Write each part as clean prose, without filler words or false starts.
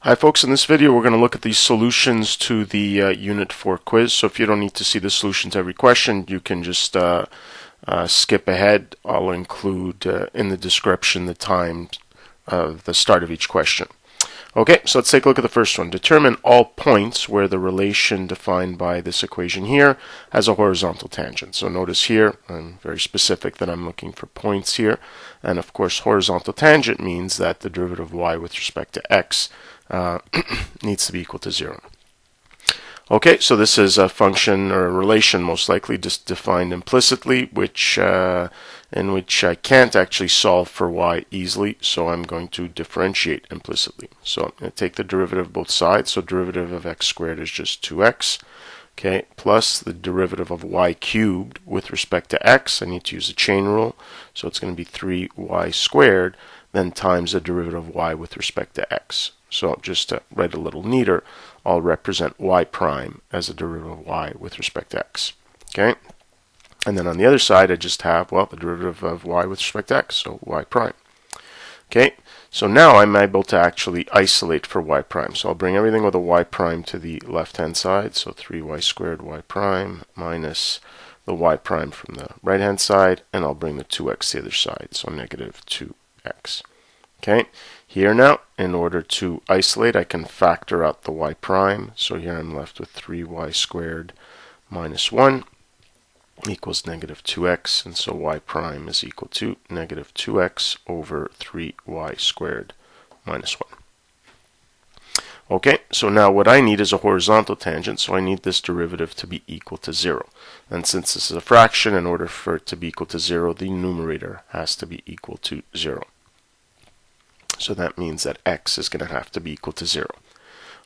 Hi folks, in this video we're going to look at the solutions to the Unit 4 quiz. So if you don't need to see the solution to every question, you can just skip ahead. I'll include in the description the time of the start of each question. Okay, so let's take a look at the first one. Determine all points where the relation defined by this equation here has a horizontal tangent. So notice here, I'm very specific that I'm looking for points here. And of course, horizontal tangent means that the derivative of y with respect to x needs to be equal to 0. Okay, so this is a function or a relation most likely just defined implicitly, in which I can't actually solve for y easily, so I'm going to differentiate implicitly. So I'm going to take the derivative of both sides, so derivative of x squared is just 2x, okay, plus the derivative of y cubed with respect to x. I need to use the chain rule, so it's going to be 3y squared, then times the derivative of y with respect to x. So just to write a little neater, I'll represent y prime as a derivative of y with respect to x. Okay? And then on the other side, I just have, well, the derivative of y with respect to x, so y prime. Okay? So now I'm able to actually isolate for y prime. So I'll bring everything with a y prime to the left-hand side. So 3y squared y prime minus the y prime from the right-hand side. And I'll bring the 2x to the other side, so negative 2x. Okay, here now, in order to isolate, I can factor out the y prime. So here I'm left with 3y squared minus 1 equals negative 2x. And so y prime is equal to negative 2x over 3y squared minus 1. Okay, so now what I need is a horizontal tangent, so I need this derivative to be equal to 0. And since this is a fraction, in order for it to be equal to 0, the numerator has to be equal to 0. So that means that x is going to have to be equal to 0.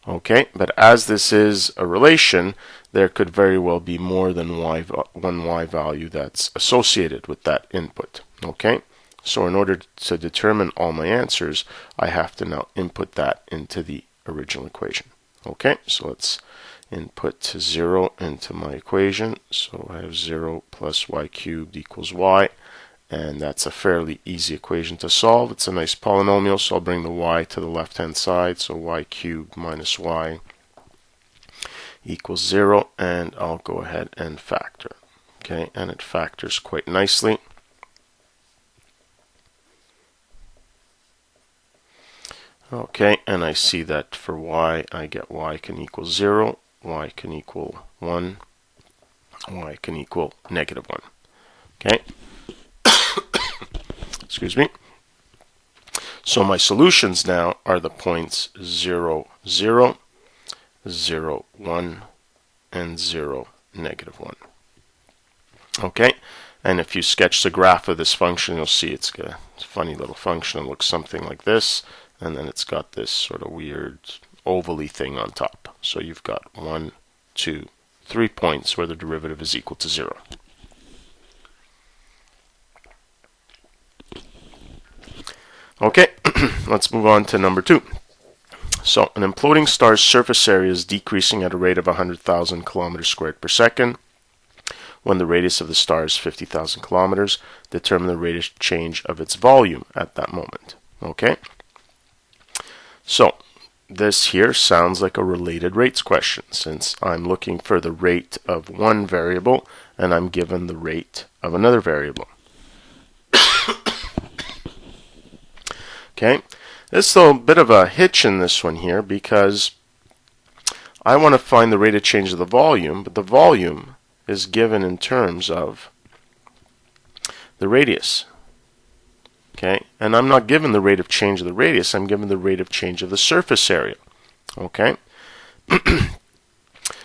Okay, but as this is a relation, there could very well be more than one y value that's associated with that input. Okay, so in order to determine all my answers, I have to now input that into the original equation. Okay, so let's input 0 into my equation. So I have 0 plus y cubed equals y. And that's a fairly easy equation to solve. It's a nice polynomial, so I'll bring the y to the left-hand side. So y cubed minus y equals 0, and I'll go ahead and factor. Okay, and it factors quite nicely. Okay, and I see that for y, I get y can equal 0, y can equal 1, y can equal negative 1. Okay. Excuse me. So my solutions now are the points 0, 0, 0, 1, and 0, negative 1. Okay, and if you sketch the graph of this function, you'll see it's got a funny little function. It looks something like this, and then it's got this sort of weird ovally thing on top. So you've got 1, 2, 3 points where the derivative is equal to 0. Okay, let's move on to number 2. So, an imploding star's surface area is decreasing at a rate of 100,000 kilometers squared per second. When the radius of the star is 50,000 kilometers, determine the rate of change of its volume at that moment. Okay? So, this here sounds like a related rates question, since I'm looking for the rate of one variable, and I'm given the rate of another variable. Okay, there's a bit of a hitch in this one here because I want to find the rate of change of the volume, but the volume is given in terms of the radius. Okay, and I'm not given the rate of change of the radius, I'm given the rate of change of the surface area. Okay,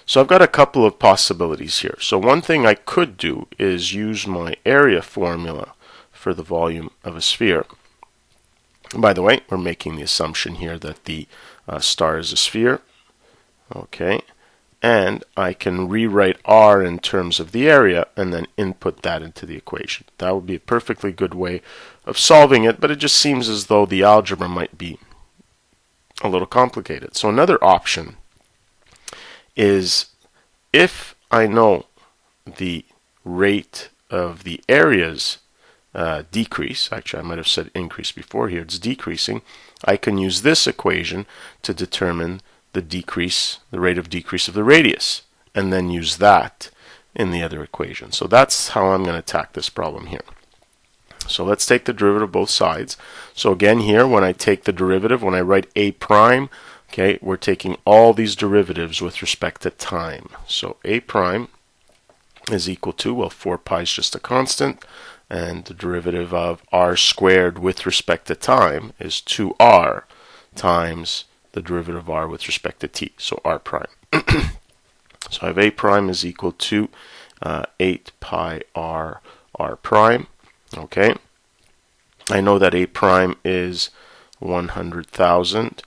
so I've got a couple of possibilities here. So one thing I could do is use my area formula for the volume of a sphere. By the way, we're making the assumption here that the star is a sphere. Okay, and I can rewrite r in terms of the area and then input that into the equation. That would be a perfectly good way of solving it, but it just seems as though the algebra might be a little complicated. So another option is, if I know the rate of the areas decrease, actually I might have said increase before here, it's decreasing, I can use this equation to determine the rate of decrease of the radius, and then use that in the other equation. So that's how I'm going to attack this problem here. So let's take the derivative of both sides. So again here, when I take the derivative, when I write a prime, okay, we're taking all these derivatives with respect to time. So a prime is equal to, well, 4 pi is just a constant, and the derivative of r squared with respect to time is 2r times the derivative of r with respect to t, so r prime. So I have a prime is equal to 8 pi r prime. Okay, I know that a prime is 100,000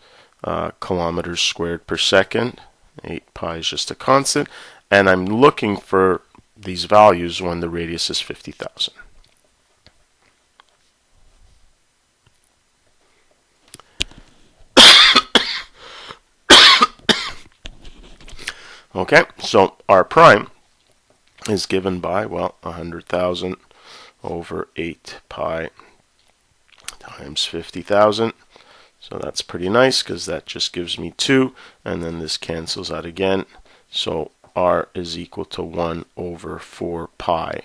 kilometers squared per second. 8 pi is just a constant, and I'm looking for these values when the radius is 50,000. Okay, so r prime is given by, well, 100,000 over 8 pi times 50,000. So that's pretty nice because that just gives me 2, and then this cancels out again. So r is equal to 1 over 4 pi.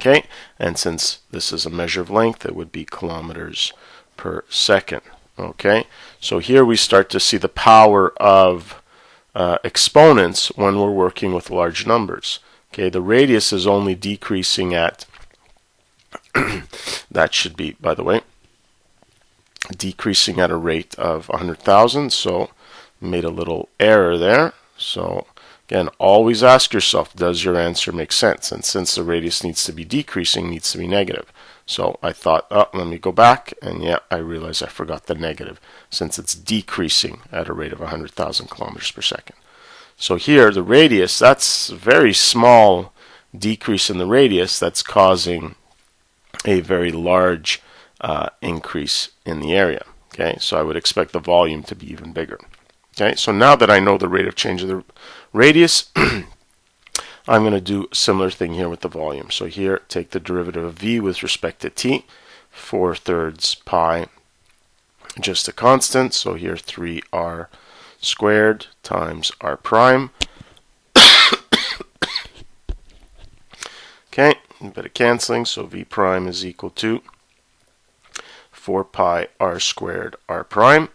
Okay, and since this is a measure of length, it would be kilometers per second. Okay, so here we start to see the power of exponents when we're working with large numbers. Okay, the radius is only decreasing at, that should be, by the way, decreasing at a rate of 100,000, so made a little error there. So again, always ask yourself, does your answer make sense? And since the radius needs to be decreasing, needs to be negative. So I thought, oh, let me go back, and yeah, I realized I forgot the negative, since it's decreasing at a rate of 100,000 kilometers per second. So here, the radius, that's a very small decrease in the radius that's causing a very large increase in the area. Okay, so I would expect the volume to be even bigger. Okay, so now that I know the rate of change of the radius, I'm going to do a similar thing here with the volume. So here, take the derivative of v with respect to t, 4/3 pi, just a constant. So here, 3r squared times r prime. Okay, a bit of canceling, so v prime is equal to 4 pi r squared r prime.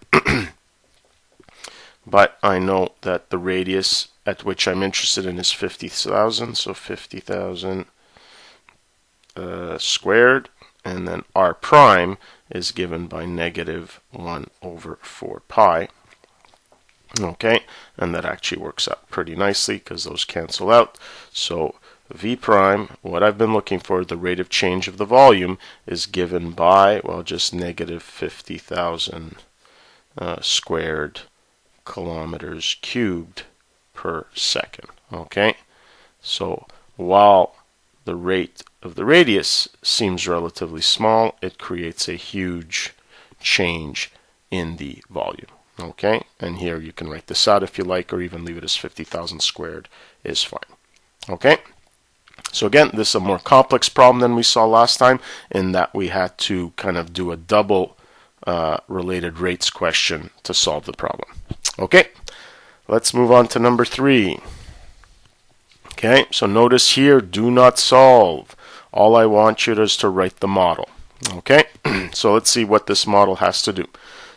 But I know that the radius at which I'm interested in is 50,000, so 50,000 squared, and then r prime is given by negative 1 over 4 pi. Okay, and that actually works out pretty nicely because those cancel out. So v prime, what I've been looking for, the rate of change of the volume, is given by, well, just negative 50,000 squared kilometers cubed per second. Okay, so while the rate of the radius seems relatively small, it creates a huge change in the volume. Okay, and here you can write this out if you like, or even leave it as 50,000 squared is fine. Okay, so again, this is a more complex problem than we saw last time, in that we had to kind of do a double related rates question to solve the problem. Okay, let's move on to number 3. Okay, so notice here, do not solve. All I want you to is to write the model. Okay, so let's see what this model has to do.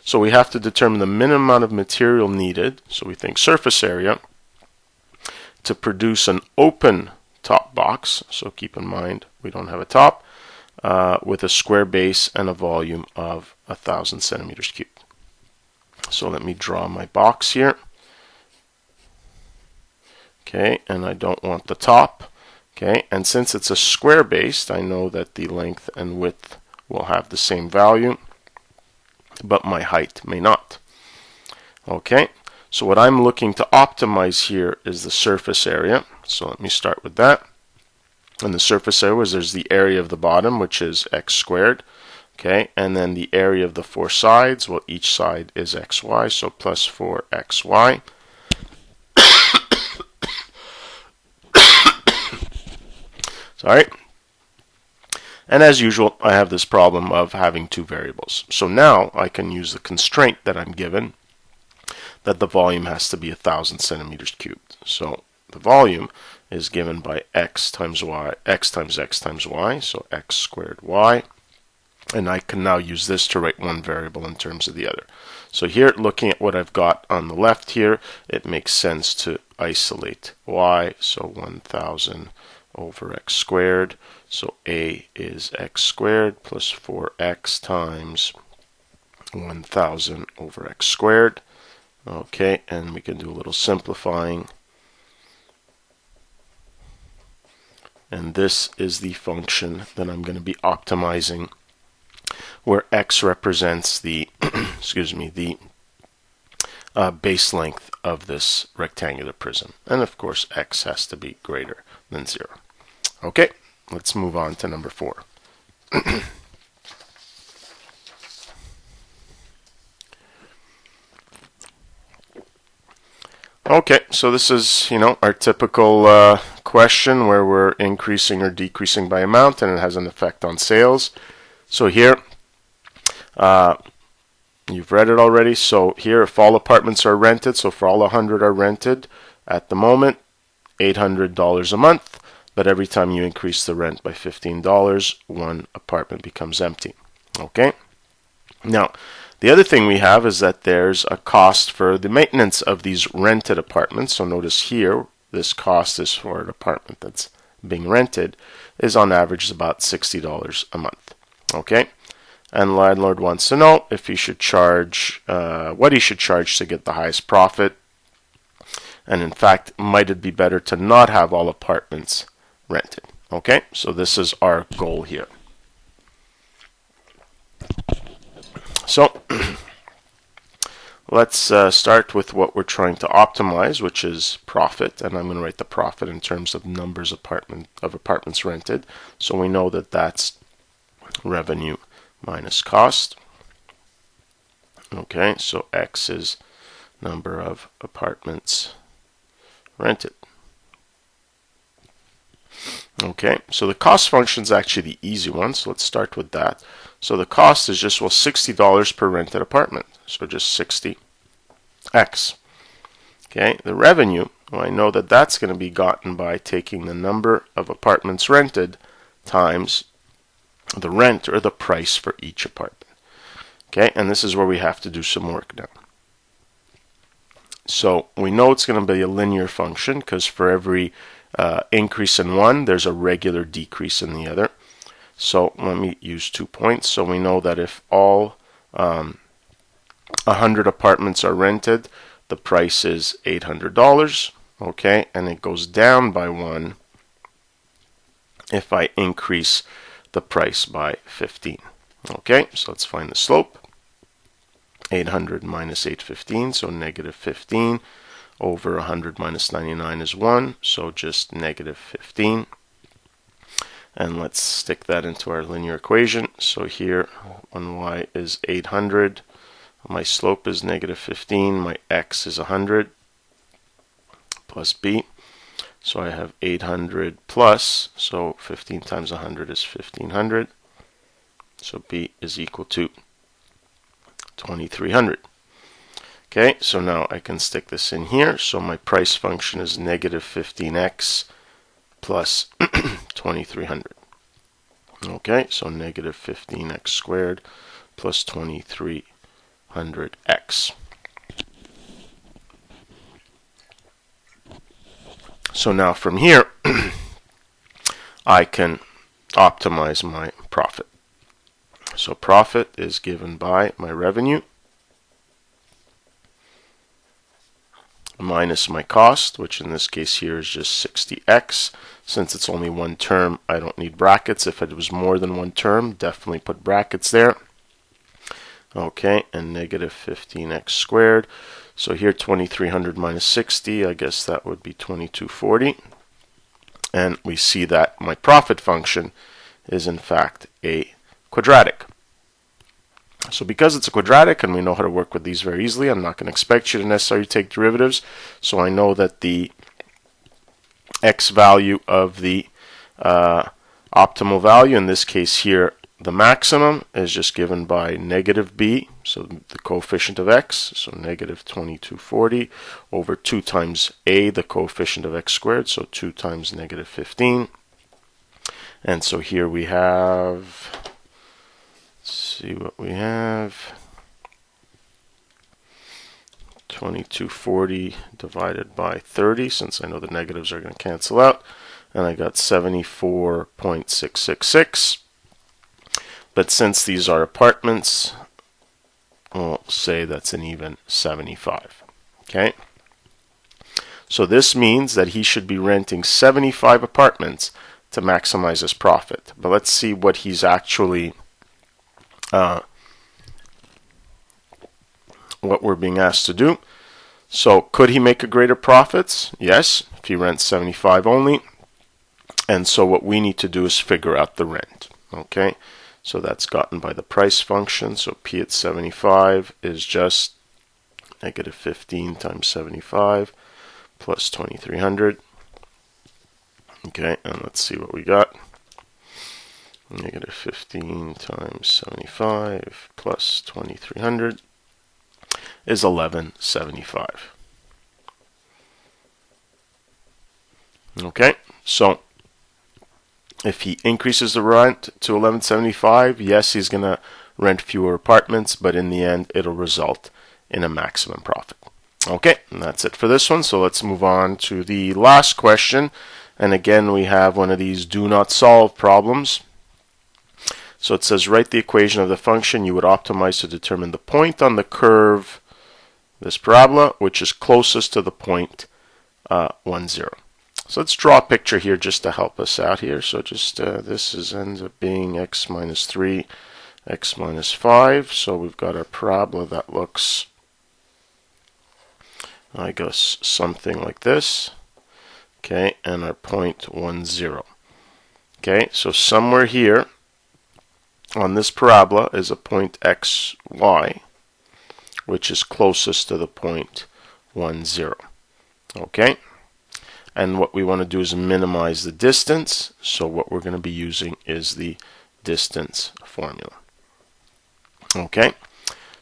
So we have to determine the minimum amount of material needed, so we think surface area, to produce an open top box. So keep in mind, we don't have a top, with a square base and a volume of 1,000 centimeters cubed. So let me draw my box here. Okay, and I don't want the top. Okay, and since it's a square based, I know that the length and width will have the same value, but my height may not. Okay, so what I'm looking to optimize here is the surface area. So let me start with that. And the surface area is, there's the area of the bottom, which is x squared. Okay, and then the area of the 4 sides, well, each side is xy, so plus 4xy. Sorry. And as usual, I have this problem of having two variables. So now I can use the constraint that I'm given, that the volume has to be 1,000 centimeters cubed. So the volume is given by x times y, x times x times y, so x squared y. And I can now use this to write one variable in terms of the other. So here, looking at what I've got on the left here, it makes sense to isolate y, so 1,000 over x squared. So a is x squared plus 4x times 1,000 over x squared. Okay, and we can do a little simplifying. And this is the function that I'm going to be optimizing, where x represents the excuse me, the base length of this rectangular prism. And of course, x has to be greater than 0. Okay, let's move on to number 4. Okay, so this is, our typical question where we're increasing or decreasing by amount, and it has an effect on sales. So here, you've read it already. So here, if all apartments are rented, so for all 100 are rented at the moment, $800 a month. But every time you increase the rent by $15, one apartment becomes empty. Okay? Now, the other thing we have is that there's a cost for the maintenance of these rented apartments. So notice here, this cost is for an apartment that's being rented, is on average about $60 a month. Okay? And landlord wants to know if he should charge, what he should charge to get the highest profit. And in fact, might it be better to not have all apartments rented? Okay, so this is our goal here. So let's start with what we're trying to optimize, which is profit. And I'm going to write the profit in terms of numbers of apartments rented. So we know that that's revenue minus cost. Okay, so x is number of apartments rented. Okay, so the cost function is actually the easy one, so let's start with that. So the cost is just, well, $60 per rented apartment, so just 60x. Okay, the revenue, well, I know that that's going to be gotten by taking the number of apartments rented times the rent or the price for each apartment. Okay, and this is where we have to do some work now. So we know it's going to be a linear function because for every increase in one, there's a regular decrease in the other. So let me use 2 points. So we know that if all 100 apartments are rented, the price is $800. Okay, and it goes down by 1 if I increase the price by 15. Okay, so let's find the slope. 800 minus 815, so negative 15 over 100 minus 99 is 1, so just negative 15. And let's stick that into our linear equation. So here, when y is 800, my slope is negative 15, my x is 100 plus b. So I have 800 plus, so 15 times 100 is 1500. So b is equal to 2300. Okay, so now I can stick this in here. So my price function is negative 15x plus 2300. Okay, so negative 15x squared plus 2300x. So now from here, I can optimize my profit. So profit is given by my revenue minus my cost, which in this case here is just 60x. Since it's only one term, I don't need brackets. If it was more than one term, definitely put brackets there. Okay, and negative 15x squared. So here 2300 minus 60, I guess that would be 2240. And we see that my profit function is in fact a quadratic. So because it's a quadratic and we know how to work with these very easily, I'm not going to expect you to necessarily take derivatives. So I know that the x value of the Optimal value, in this case here, the maximum is just given by negative b, so the coefficient of x, so negative 2240 over 2 times a, the coefficient of x squared, so 2 times negative 15. And so here we have, let's see what we have, 2240 divided by 30, since I know the negatives are going to cancel out, and I got 74.666. But since these are apartments, we'll say that's an even 75. Okay? So this means that he should be renting 75 apartments to maximize his profit. But let's see what he's actually, what we're being asked to do. So could he make a greater profits? Yes, if he rents 75 only. And so what we need to do is figure out the rent. Okay? So that's gotten by the price function. So P at 75 is just negative 15 times 75 plus 2300. Okay, and let's see what we got. Negative 15 times 75 plus 2300 is 1175. Okay, so if he increases the rent to 1175, yes, he's going to rent fewer apartments, but in the end, it'll result in a maximum profit. Okay, and that's it for this one. So let's move on to the last question. And again, we have one of these do not solve problems. So it says, write the equation of the function you would optimize to determine the point on the curve, this parabola, which is closest to the point 1, 0. So let's draw a picture here just to help us out here. So just this ends up being x minus 3, x minus 5. So we've got our parabola that looks, I guess, something like this. Okay, and our point 1, 0. Okay, so somewhere here on this parabola is a point x, y, which is closest to the point 1, 0. Okay. And what we want to do is minimize the distance. So what we're going to be using is the distance formula. Okay.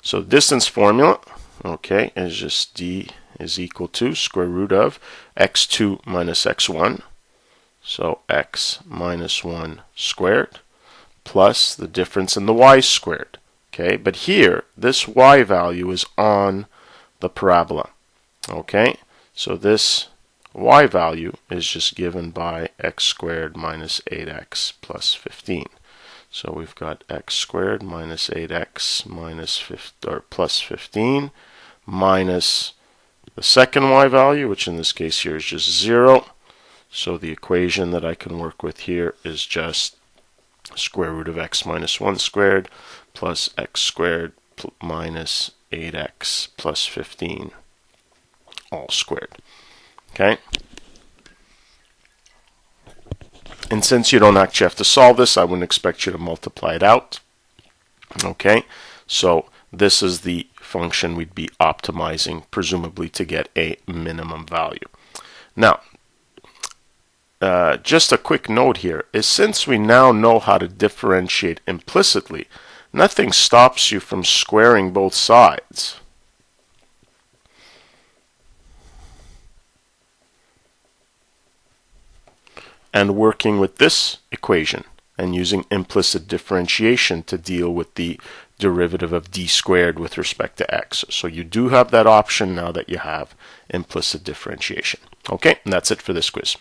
So distance formula, okay, is just d is equal to square root of x2 minus x1. So x minus 1 squared plus the difference in the y squared. Okay. But here, this y value is on the parabola. Okay. So this y value is just given by x squared minus 8x plus 15. So we've got x squared minus 8x minus plus 15 minus the second y value, which in this case here is just 0. So the equation that I can work with here is just square root of x minus 1 squared plus x squared minus 8x plus 15 all squared. Okay, and since you don't actually have to solve this, I wouldn't expect you to multiply it out. Okay, so this is the function we'd be optimizing, presumably to get a minimum value. Now, just a quick note here is since we now know how to differentiate implicitly, nothing stops you from squaring both sides. And working with this equation and using implicit differentiation to deal with the derivative of d squared with respect to x. So you do have that option now that you have implicit differentiation. Okay, and that's it for this quiz.